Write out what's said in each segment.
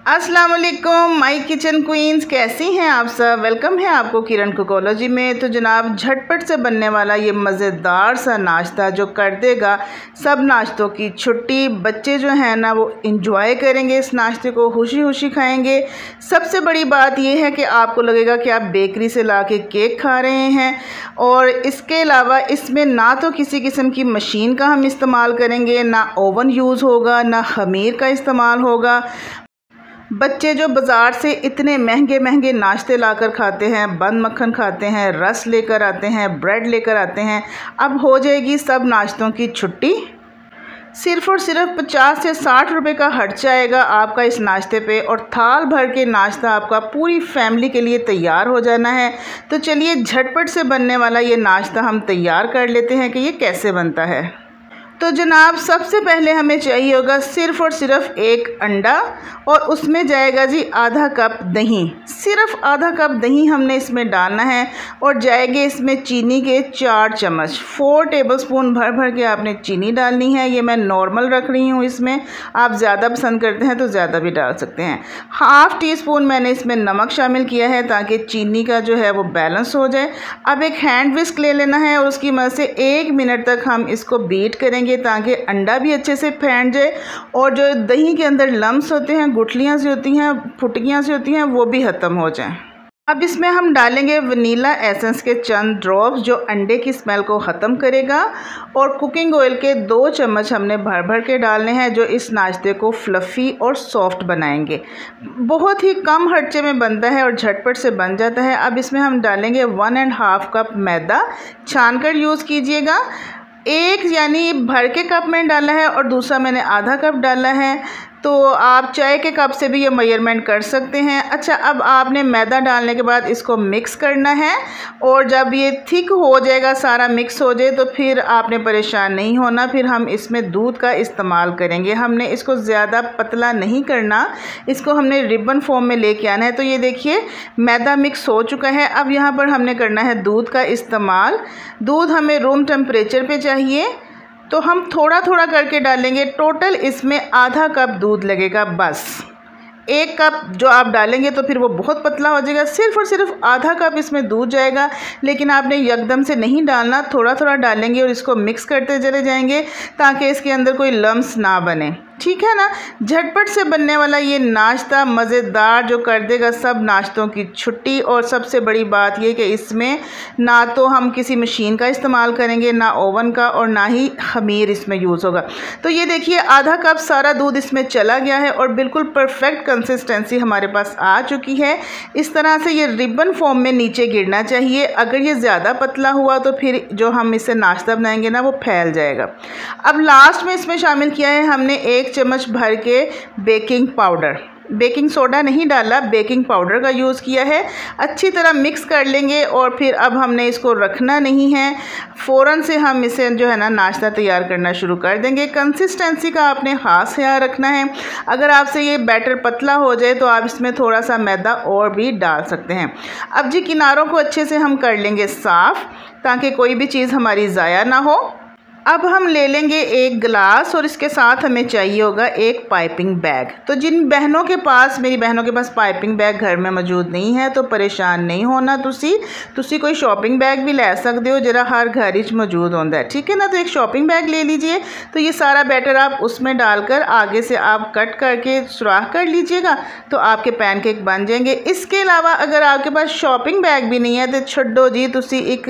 अस्सलाम वालेकुम my kitchen queen's, कैसी हैं आप सब। वेलकम है आपको किरण कुकोलॉजी में। तो जनाब, झटपट से बनने वाला ये मज़ेदार सा नाश्ता जो कर देगा सब नाश्तों की छुट्टी। बच्चे जो हैं ना वो इंजॉय करेंगे, इस नाश्ते को खुशी खुशी खाएंगे। सबसे बड़ी बात ये है कि आपको लगेगा कि आप बेकरी से ला के केक खा रहे हैं। और इसके अलावा इसमें ना तो किसी किस्म की मशीन का हम इस्तेमाल करेंगे, ना ओवन यूज़ होगा, ना ख़मीर का इस्तेमाल होगा। बच्चे जो बाज़ार से इतने महंगे महंगे नाश्ते लाकर खाते हैं, बंद मक्खन खाते हैं, रस लेकर आते हैं, ब्रेड लेकर आते हैं, अब हो जाएगी सब नाश्तों की छुट्टी। सिर्फ़ और सिर्फ 50 से 60 रुपए का खर्चा आएगा आपका इस नाश्ते पे, और थाल भर के नाश्ता आपका पूरी फैमिली के लिए तैयार हो जाना है। तो चलिए झटपट से बनने वाला ये नाश्ता हम तैयार कर लेते हैं कि ये कैसे बनता है। तो जनाब, सबसे पहले हमें चाहिए होगा सिर्फ़ और सिर्फ एक अंडा, और उसमें जाएगा जी आधा कप दही। सिर्फ आधा कप दही हमने इसमें डालना है, और जाएंगे इसमें चीनी के 4 चम्मच। 4 टेबलस्पून भर भर के आपने चीनी डालनी है। ये मैं नॉर्मल रख रही हूँ, इसमें आप ज़्यादा पसंद करते हैं तो ज़्यादा भी डाल सकते हैं। हाफ़ टी स्पून मैंने इसमें नमक शामिल किया है ताकि चीनी का जो है वो बैलेंस हो जाए। अब एक हैंड विस्क ले लेना है, और उसकी मदद से 1 मिनट तक हम इसको बीट करेंगे ताकि अंडा भी अच्छे से फैंट जाए, और जो दही के अंदर लम्स होते हैं, गुठलियाँ सी होती हैं, फुटकियाँ सी होती हैं, वो भी ख़त्म हो जाएं। अब इसमें हम डालेंगे वनीला एसेंस के चंद ड्रॉप्स जो अंडे की स्मेल को ख़त्म करेगा, और कुकिंग ऑयल के 2 चम्मच हमने भर भर के डालने हैं जो इस नाश्ते को फ्लफ़ी और सॉफ्ट बनाएंगे। बहुत ही कम खर्चे में बनता है और झटपट से बन जाता है। अब इसमें हम डालेंगे 1.5 कप मैदा, छान कर यूज़ कीजिएगा। एक यानी भर के कप में डाला है और दूसरा मैंने आधा कप डाला है, तो आप चाय के कप से भी ये मेजरमेंट कर सकते हैं। अच्छा, अब आपने मैदा डालने के बाद इसको मिक्स करना है, और जब ये थिक हो जाएगा, सारा मिक्स हो जाए, तो फिर आपने परेशान नहीं होना। फिर हम इसमें दूध का इस्तेमाल करेंगे। हमने इसको ज़्यादा पतला नहीं करना, इसको हमने रिबन फॉर्म में लेके आना है। तो ये देखिए मैदा मिक्स हो चुका है। अब यहाँ पर हमने करना है दूध का इस्तेमाल। दूध हमें रूम टेम्परेचर पे चाहिए, तो हम थोड़ा थोड़ा करके डालेंगे। टोटल इसमें आधा कप दूध लगेगा बस। 1 कप जो आप डालेंगे तो फिर वो बहुत पतला हो जाएगा। सिर्फ़ और सिर्फ आधा कप इसमें दूध जाएगा, लेकिन आपने यकदम से नहीं डालना, थोड़ा थोड़ा डालेंगे और इसको मिक्स करते चले जाएंगे ताकि इसके अंदर कोई लम्स ना बने। ठीक है ना। झटपट से बनने वाला ये नाश्ता मज़ेदार जो कर देगा सब नाश्तों की छुट्टी। और सबसे बड़ी बात ये कि इसमें ना तो हम किसी मशीन का इस्तेमाल करेंगे, ना ओवन का, और ना ही ख़मीर इसमें यूज़ होगा। तो ये देखिए आधा कप सारा दूध इसमें चला गया है और बिल्कुल परफेक्ट कंसिस्टेंसी हमारे पास आ चुकी है। इस तरह से ये रिबन फॉर्म में नीचे गिरना चाहिए। अगर ये ज़्यादा पतला हुआ तो फिर जो हम इससे नाश्ता बनाएंगे ना वो फैल जाएगा। अब लास्ट में इसमें शामिल किया है हमने 1 चम्मच भर के बेकिंग पाउडर। बेकिंग सोडा नहीं डाला, बेकिंग पाउडर का यूज़ किया है। अच्छी तरह मिक्स कर लेंगे, और फिर अब हमने इसको रखना नहीं है, फ़ौरन से हम इसे जो है ना नाश्ता तैयार करना शुरू कर देंगे। कंसिस्टेंसी का आपने ख़ास ख्याल रखना है। अगर आपसे ये बैटर पतला हो जाए तो आप इसमें थोड़ा सा मैदा और भी डाल सकते हैं। अब जी किनारों को अच्छे से हम कर लेंगे साफ़ ताकि कोई भी चीज़ हमारी ज़ाया ना हो। अब हम ले लेंगे 1 गिलास, और इसके साथ हमें चाहिए होगा एक पाइपिंग बैग। तो जिन बहनों के पास, मेरी बहनों के पास पाइपिंग बैग घर में मौजूद नहीं है तो परेशान नहीं होना। तुसी कोई शॉपिंग बैग भी ले सकते हो, जरा हर घर ही मौजूद होता है। ठीक है ना। तो एक शॉपिंग बैग ले लीजिए। तो ये सारा बैटर आप उसमें डालकर आगे से आप कट करके सुराख कर लीजिएगा, तो आपके पैनकेक बन जाएंगे। इसके अलावा अगर आपके पास शॉपिंग बैग भी नहीं है तो छड्डो जी, तुसी एक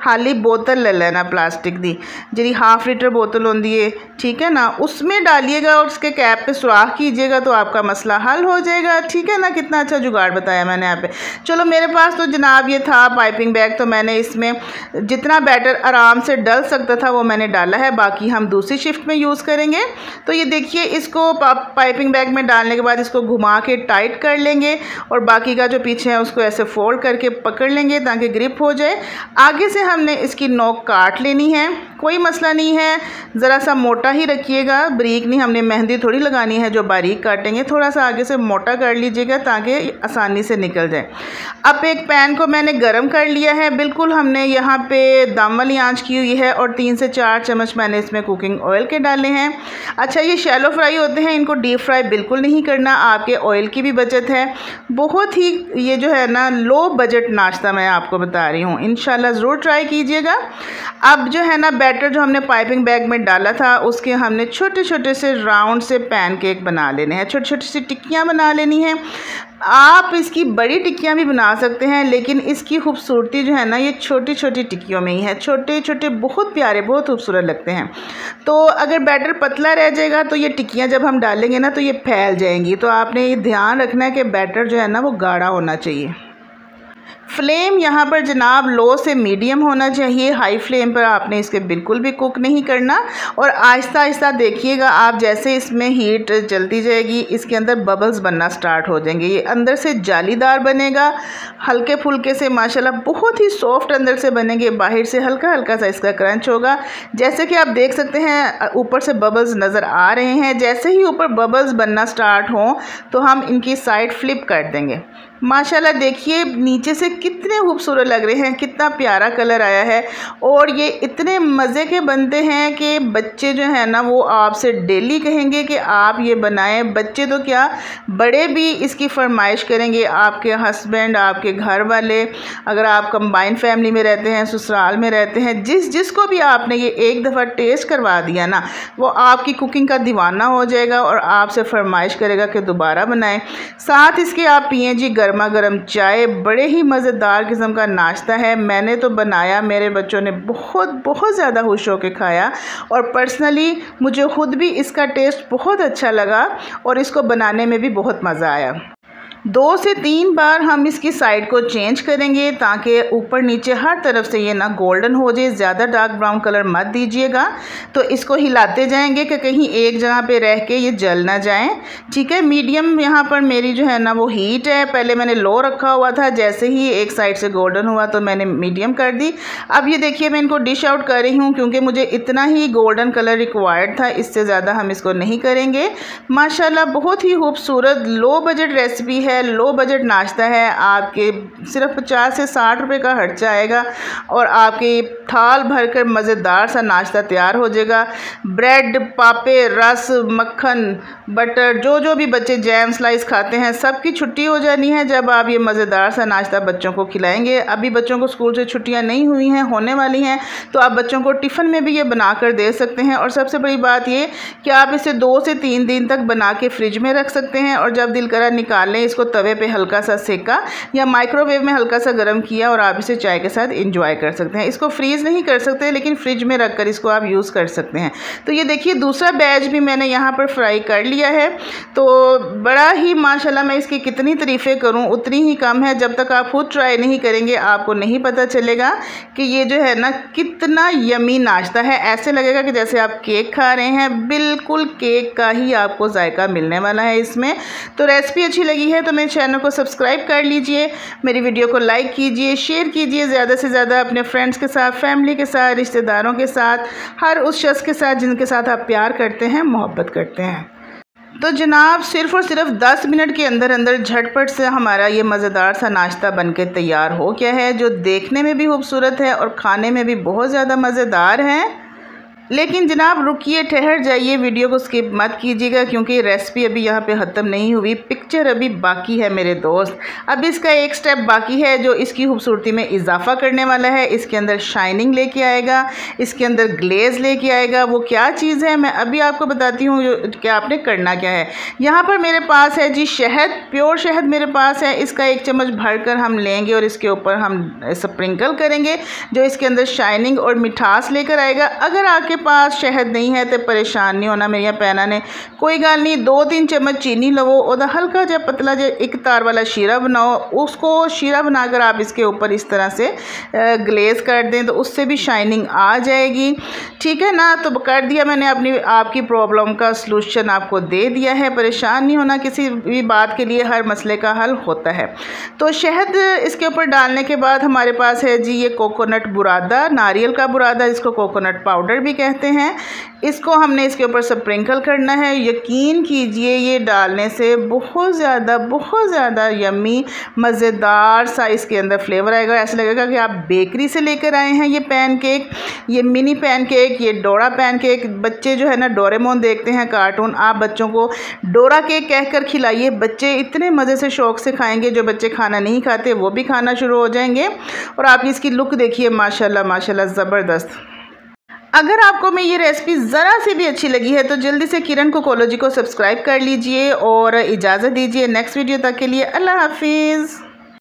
खाली बोतल ले लेना प्लास्टिक दी, जी 1/2 लीटर बोतल होती है, ठीक है ना, उसमें डालिएगा और उसके कैप पे सुराख कीजिएगा तो आपका मसला हल हो जाएगा। ठीक है ना। कितना अच्छा जुगाड़ बताया मैंने यहाँ पे। चलो, मेरे पास तो जनाब ये था पाइपिंग बैग, तो मैंने इसमें जितना बैटर आराम से डल सकता था वो मैंने डाला है। बाकी हम दूसरी शिफ्ट में यूज़ करेंगे। तो ये देखिए इसको पाइपिंग बैग में डालने के बाद इसको घुमा के टाइट कर लेंगे, और बाकी का जो पीछे है उसको ऐसे फोल्ड करके पकड़ लेंगे ताकि ग्रिप हो जाए। आगे से हमने इसकी नोक काट लेनी है, कोई मसला मसला नहीं है, ज़रा सा मोटा ही रखिएगा, बारीक नहीं। हमने मेहंदी थोड़ी लगानी है जो बारीक काटेंगे, थोड़ा सा आगे से मोटा कर लीजिएगा ताकि आसानी से निकल जाए। अब एक पैन को मैंने गरम कर लिया है, बिल्कुल हमने यहाँ पे दम वाली आंच की हुई है और 3 से 4 चम्मच मैंने इसमें कुकिंग ऑयल के डाले हैं। अच्छा, ये शैलो फ्राई होते हैं, इनको डीप फ्राई बिल्कुल नहीं करना, आपके ऑयल की भी बचत है। बहुत ही ये जो है ना लो बजट नाश्ता मैं आपको बता रही हूँ, इंशाल्लाह ज़रूर ट्राई कीजिएगा। अब जो है ना बैटर जो हमने पाइपिंग बैग में डाला था उसके हमने छोटे छोटे से राउंड से पैनकेक बना लेने हैं, छोटी छोटी सी टिक्कियाँ बना लेनी हैं। आप इसकी बड़ी टिक्कियाँ भी बना सकते हैं, लेकिन इसकी खूबसूरती जो है ना ये छोटी छोटी टिक्कियों में ही है। छोटे छोटे बहुत प्यारे, बहुत खूबसूरत लगते हैं। तो अगर बैटर पतला रह जाएगा तो ये टिक्कियाँ जब हम डालेंगे ना तो ये फैल जाएंगी। तो आपने ये ध्यान रखना है कि बैटर जो है ना वो गाढ़ा होना चाहिए। फ्लेम यहाँ पर जनाब लो से मीडियम होना चाहिए, हाई फ्लेम पर आपने इसके बिल्कुल भी कुक नहीं करना। और आहिस्ता आहिस्ता देखिएगा आप, जैसे इसमें हीट चलती जाएगी इसके अंदर बबल्स बनना स्टार्ट हो जाएंगे। ये अंदर से जालीदार बनेगा, हल्के फुल्के से माशाल्लाह बहुत ही सॉफ्ट अंदर से बनेंगे, बाहर से हल्का हल्का सा इसका क्रंच होगा। जैसे कि आप देख सकते हैं ऊपर से बबल्स नज़र आ रहे हैं। जैसे ही ऊपर बबल्स बनना स्टार्ट हों तो हम इनकी साइड फ्लिप कर देंगे। माशाल्लाह देखिए नीचे से कितने खूबसूरत लग रहे हैं, कितना प्यारा कलर आया है। और ये इतने मज़े के बनते हैं कि बच्चे जो है ना वो आपसे डेली कहेंगे कि आप ये बनाएं। बच्चे तो क्या, बड़े भी इसकी फरमाइश करेंगे। आपके हस्बैंड, आपके घर वाले, अगर आप कंबाइन फैमिली में रहते हैं, ससुराल में रहते हैं, जिसको भी आपने ये एक दफ़ा टेस्ट करवा दिया ना वो आपकी कुकिंग का दीवाना हो जाएगा और आपसे फरमाइश करेगा कि दोबारा बनाएं। साथ इसके आप पिएँ जी गर्मा गर्म चाय, बड़े ही मज़ेदार किस्म का नाश्ता है। मैंने तो बनाया, मेरे बच्चों ने बहुत बहुत ज़्यादा खुश होकर खाया और पर्सनली मुझे ख़ुद भी इसका टेस्ट बहुत अच्छा लगा और इसको बनाने में भी बहुत मज़ा आया। 2 से 3 बार हम इसकी साइड को चेंज करेंगे ताकि ऊपर नीचे हर तरफ से ये ना गोल्डन हो जाए। ज़्यादा डार्क ब्राउन कलर मत दीजिएगा। तो इसको हिलाते जाएंगे कि कहीं एक जगह पे रह के ये जल ना जाए। ठीक है, मीडियम यहाँ पर मेरी जो है ना वो हीट है। पहले मैंने लो रखा हुआ था, जैसे ही एक साइड से गोल्डन हुआ तो मैंने मीडियम कर दी। अब ये देखिए मैं इनको डिश आउट कर रही हूँ क्योंकि मुझे इतना ही गोल्डन कलर रिक्वायर्ड था, इससे ज़्यादा हम इसको नहीं करेंगे। माशाल्लाह बहुत ही खूबसूरत लो बजट रेसिपी है, लो बजट नाश्ता है। आपके सिर्फ 50 से 60 रुपए का खर्चा आएगा और आपके थाल भरकर मज़ेदार सा नाश्ता तैयार हो जाएगा। ब्रेड, पापे, रस, मक्खन, बटर, जो भी बच्चे जैम स्लाइस खाते हैं सबकी छुट्टी हो जानी है जब आप ये मज़ेदार सा नाश्ता बच्चों को खिलाएंगे। अभी बच्चों को स्कूल से छुट्टियां नहीं हुई हैं, होने वाली हैं, तो आप बच्चों को टिफ़िन में भी ये बना कर दे सकते हैं। और सबसे बड़ी बात ये कि आप इसे 2 से 3 दिन तक बना के फ्रिज में रख सकते हैं और जब दिल करा निकाल लें, इसको तवे पे हल्का सा सेका या माइक्रोवेव में हल्का सा गर्म किया और आप इसे चाय के साथ इंजॉय कर सकते हैं। इसको फ्रीज़ नहीं कर सकते लेकिन फ्रिज में रख कर इसको आप यूज़ कर सकते हैं। तो ये देखिए दूसरा बैच भी मैंने यहाँ पर फ्राई कर लिया है। तो बड़ा ही माशाल्लाह, मैं इसकी कितनी तारीफ़ें करूँ उतनी ही कम है। जब तक आप खुद ट्राई नहीं करेंगे आपको नहीं पता चलेगा कि ये जो है ना कितना यमी नाश्ता है। ऐसे लगेगा कि जैसे आप केक खा रहे हैं, बिल्कुल केक का ही आपको जायका मिलने वाला है इसमें। तो रेसिपी अच्छी लगी है तो मेरे चैनल को सब्सक्राइब कर लीजिए, मेरी वीडियो को लाइक कीजिए, शेयर कीजिए ज़्यादा से ज़्यादा अपने फ्रेंड्स के साथ, फैमिली के साथ, रिश्तेदारों के साथ, हर उस शख्स के साथ जिनके साथ आप प्यार करते हैं, मोहब्बत करते हैं। तो जनाब सिर्फ़ और सिर्फ 10 मिनट के अंदर अंदर झटपट से हमारा ये मज़ेदार सा नाश्ता बनके तैयार हो गया है, जो देखने में भी खूबसूरत है और खाने में भी बहुत ज़्यादा मज़ेदार है। लेकिन जनाब रुकिए, ठहर जाइए, वीडियो को स्किप मत कीजिएगा क्योंकि रेसिपी अभी यहाँ पे ख़त्म नहीं हुई, पिक्चर अभी बाकी है मेरे दोस्त। अब इसका एक स्टेप बाकी है जो इसकी खूबसूरती में इजाफा करने वाला है। इसके अंदर शाइनिंग लेके आएगा, इसके अंदर ग्लेज़ लेके आएगा। वो क्या चीज़ है मैं अभी आपको बताती हूँ कि आपने करना क्या है। यहाँ पर मेरे पास है जी शहद, प्योर शहद मेरे पास है। इसका 1 चम्मच भरकर हम लेंगे और इसके ऊपर हम स्प्रिंकल करेंगे जो इसके अंदर शाइनिंग और मिठास लेकर आएगा। अगर आपके पास शहद नहीं है तो परेशान नहीं होना, मेरी पैना ने कोई गल नहीं, 2-3 चम्मच चीनी लवो, और हल्का जब पतला जो एक तार वाला शीरा बनाओ, उसको शीरा बनाकर आप इसके ऊपर इस तरह से ग्लेज कर दें तो उससे भी शाइनिंग आ जाएगी। ठीक है ना, तो कर दिया मैंने, आपकी प्रॉब्लम का सलूशन आपको दे दिया है। परेशान नहीं होना, किसी भी बात के लिए हर मसले का हल होता है। तो शहद इसके ऊपर डालने के बाद हमारे पास है जी ये कोकोनट बुरादा, नारियल का बुरादा, इसको कोकोनट पाउडर भी कहते हैं। इसको हमने इसके ऊपर स्प्रिंकल करना है। यकीन कीजिए ये डालने से बहुत ज़्यादा यम्मी मज़ेदार सा इसके अंदर फ्लेवर आएगा। ऐसा लगेगा कि आप बेकरी से लेकर आए हैं ये पैनकेक, ये मिनी पैनकेक, ये डोरा पैनकेक। बच्चे जो है ना डोरेमोन देखते हैं कार्टून, आप बच्चों को डोरा केक कहकर खिलाइए, बच्चे इतने मज़े से शौक़ से खाएंगे। जो बच्चे खाना नहीं खाते वो भी खाना शुरू हो जाएंगे। और आप इसकी लुक देखिए, माशाल्लाह माशाल्लाह ज़बरदस्त। अगर आपको मैं ये रेसिपी ज़रा सी भी अच्छी लगी है तो जल्दी से किरण कुकोलॉजी को सब्सक्राइब कर लीजिए और इजाज़त दीजिए। नेक्स्ट वीडियो तक के लिए अल्लाह हाफिज़।